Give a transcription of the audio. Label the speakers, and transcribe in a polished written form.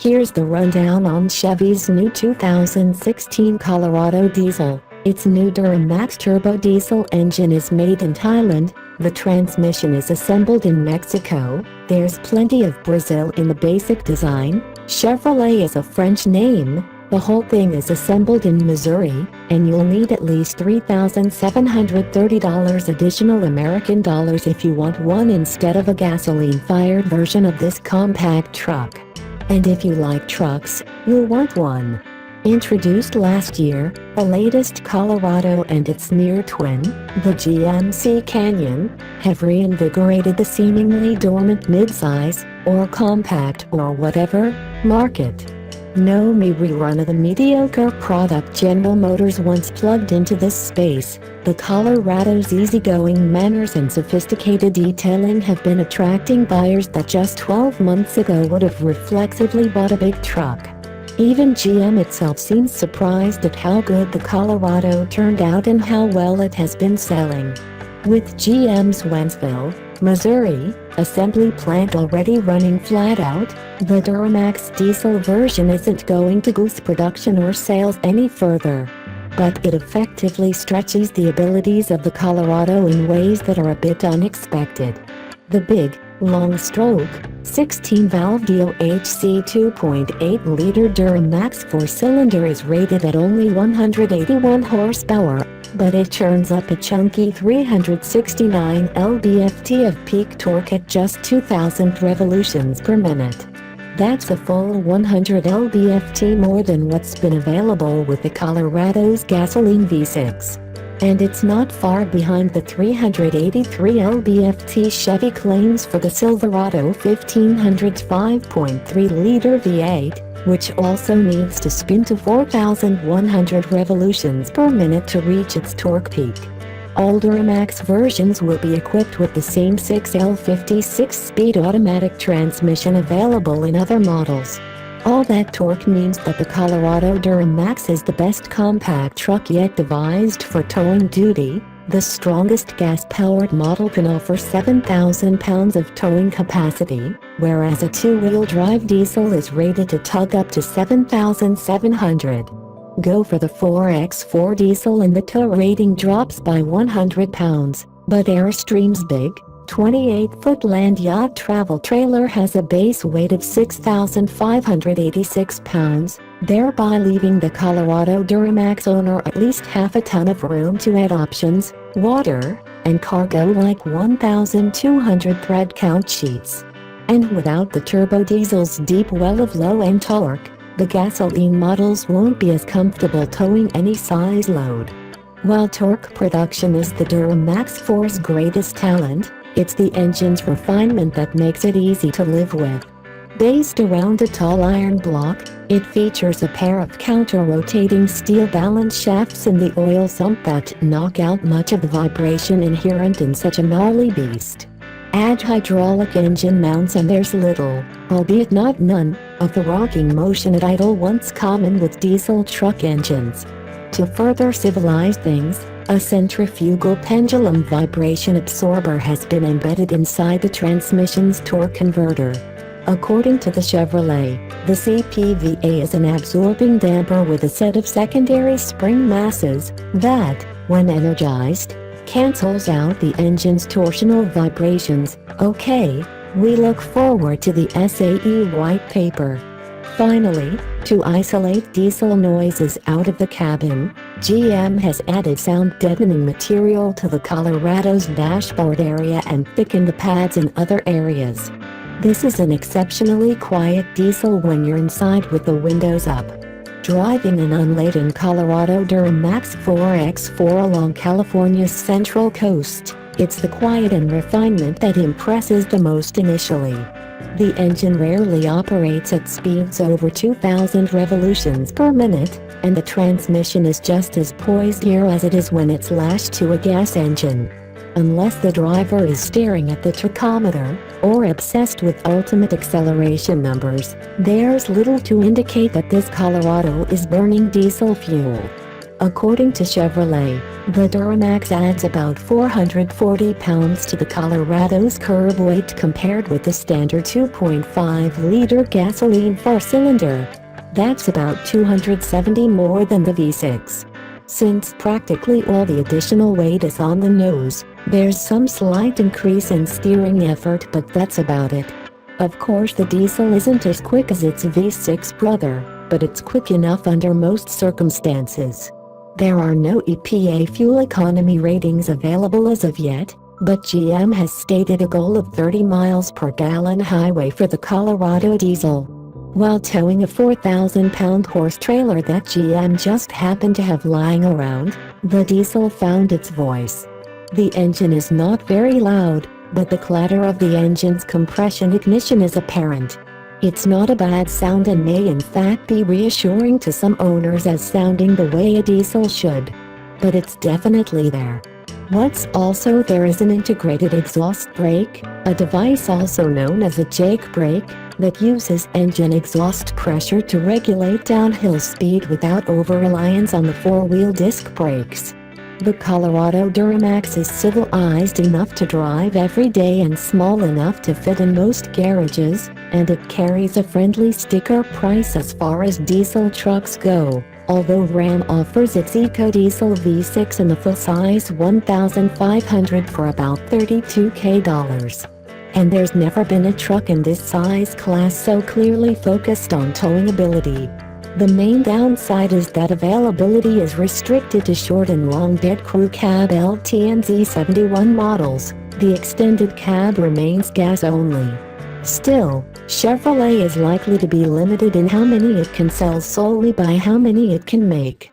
Speaker 1: Here's the rundown on Chevy's new 2016 Colorado diesel. Its new Duramax turbo diesel engine is made in Thailand. The transmission is assembled in Mexico. There's plenty of Brazil in the basic design. Chevrolet is a French name. The whole thing is assembled in Missouri, and you'll need at least $3,730 additional American dollars if you want one instead of a gasoline-fired version of this compact truck. And if you like trucks, you'll want one. Introduced last year, the latest Colorado and its near twin, the GMC Canyon, have reinvigorated the seemingly dormant midsize, or compact or whatever, market. No rerun of the mediocre product General Motors once plugged into this space. The Colorado's easygoing manners and sophisticated detailing have been attracting buyers that just 12 months ago would have reflexively bought a big truck. Even GM itself seems surprised at how good the Colorado turned out and how well it has been selling. With GM's Wentzville, Missouri, assembly plant already running flat out, the Duramax diesel version isn't going to boost production or sales any further. But it effectively stretches the abilities of the Colorado in ways that are a bit unexpected. The big, long-stroke, 16-valve DOHC 2.8-liter Duramax 4-cylinder is rated at only 181 horsepower, but it churns up a chunky 369 lb-ft of peak torque at just 2,000 revolutions per minute. That's a full 100 lb-ft more than what's been available with the Colorado's gasoline V6. And it's not far behind the 383 lb-ft Chevy claims for the Silverado 1500's 5.3-liter V8, which also needs to spin to 4,100 revolutions per minute to reach its torque peak. All Duramax versions will be equipped with the same 6L50 6-speed automatic transmission available in other models. All that torque means that the Colorado Duramax is the best compact truck yet devised for towing duty. The strongest gas-powered model can offer 7,000 pounds of towing capacity, whereas a two-wheel drive diesel is rated to tug up to 7,700. Go for the 4x4 diesel and the tow rating drops by 100 pounds, but Airstream's big, 28-foot land yacht travel trailer has a base weight of 6,586 pounds, thereby leaving the Colorado Duramax owner at least half a ton of room to add options, water, and cargo like 1,200 thread count sheets. And without the turbo diesel's deep well of low-end torque, the gasoline models won't be as comfortable towing any size load. While torque production is the Duramax 4's greatest talent, it's the engine's refinement that makes it easy to live with. Based around a tall iron block, it features a pair of counter-rotating steel balance shafts in the oil sump that knock out much of the vibration inherent in such a gnarly beast. Add hydraulic engine mounts and there's little, albeit not none, of the rocking motion at idle once common with diesel truck engines. To further civilize things, a centrifugal pendulum vibration absorber has been embedded inside the transmission's torque converter. According to the Chevrolet, the CPVA is an absorbing damper with a set of secondary spring masses that, when energized, cancels out the engine's torsional vibrations. Okay, we look forward to the SAE white paper. Finally, to isolate diesel noises out of the cabin, GM has added sound-deadening material to the Colorado's dashboard area and thickened the pads in other areas. This is an exceptionally quiet diesel when you're inside with the windows up. Driving an unladen Colorado Duramax 4x4 along California's Central Coast, it's the quiet and refinement that impresses the most initially. The engine rarely operates at speeds over 2,000 revolutions per minute, and the transmission is just as poised here as it is when it's lashed to a gas engine. Unless the driver is staring at the tachometer, or obsessed with ultimate acceleration numbers, there's little to indicate that this Colorado is burning diesel fuel. According to Chevrolet, the Duramax adds about 440 pounds to the Colorado's curb weight compared with the standard 2.5-liter gasoline 4-cylinder. That's about 270 more than the V6. Since practically all the additional weight is on the nose, there's some slight increase in steering effort, but that's about it. Of course, the diesel isn't as quick as its V6 brother, but it's quick enough under most circumstances. There are no EPA fuel economy ratings available as of yet, but GM has stated a goal of 30 miles per gallon highway for the Colorado diesel. While towing a 4,000-pound horse trailer that GM just happened to have lying around, the diesel found its voice. The engine is not very loud, but the clatter of the engine's compression ignition is apparent. It's not a bad sound and may in fact be reassuring to some owners as sounding the way a diesel should. But it's definitely there. What's also there is an integrated exhaust brake, a device also known as a jake brake, that uses engine exhaust pressure to regulate downhill speed without over-reliance on the four-wheel disc brakes. The Colorado Duramax is civilized enough to drive every day and small enough to fit in most garages, and it carries a friendly sticker price as far as diesel trucks go, although Ram offers its EcoDiesel V6 in the full-size 1,500 for about $32,000. And there's never been a truck in this size class so clearly focused on towing ability. The main downside is that availability is restricted to short and long bed crew cab LT and Z71 models. The extended cab remains gas only. Still, Chevrolet is likely to be limited in how many it can sell solely by how many it can make.